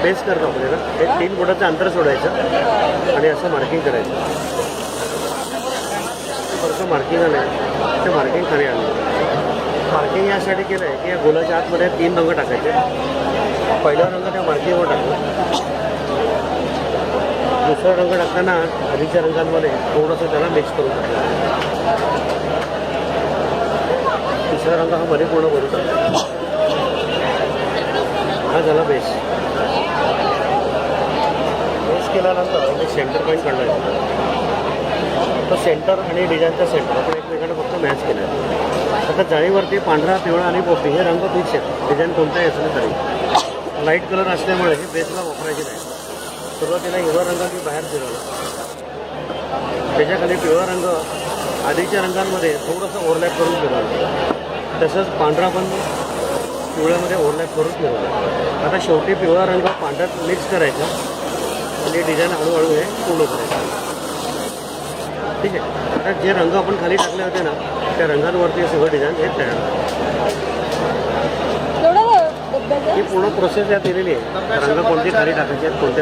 Base करतो आपल्याला एक 3 फुटाचं अंतर सोडायचं आणि असं मार्किंग करायचं. थोडंसं मार्किंग आलं आहे ते मार्किंग खाली आलं. मार्किंग यासाठी केलं आहे की या गोलाच्या आतमध्ये 3 रंग टाकायचे. पहिला रंग त्या मार्किंगवर टाकला. दुसरा रंग टाकताना आधीच्या रंगांमध्ये थोडंसं त्याला मिक्स करून टाकलं. तिसरा रंग हा मध्ये पूर्ण करून टाकला. हा झाला बेस. बेस केल्यानंतर मी सेंटर पॉईंट काढला. तर सेंटर आणि डिझाईनचा सेंटर आपण एकमेकांना फक्त मॅच केलं आहे. आता जाळीवरती पांढरा, पिवळा आणि पोपटी हे रंग फिक्स आहेत. डिझाईन कोणताही असलं तरी लाईट कलर असल्यामुळे हे बेसला वापरायचे नाही. सुरुवातीला हिरवा रंग मी बाहेर फिरवला. त्याच्याखाली पिवळा रंग आधीच्या रंगांमध्ये थोडंसं ओव्हरलॅप करून फिरवला. तसंच पांढरा पण पिवळ्यामध्ये ओव्हरलॅप करून फिरवला. आता शेवटी पिवळा रंग पांढऱ्यात मिक्स करायचा आणि डिझाईन हळूहळू हे पूर्ण करायचं. ठीक आहे. आता जे रंग आपण खाली टाकले होते ना त्या रंगांवरती सगळं डिझाईन हे तयार ही पूर्ण प्रोसेस यात दिलेली आहे. रंग कोणते खाली टाकायचे आहेत, कोणते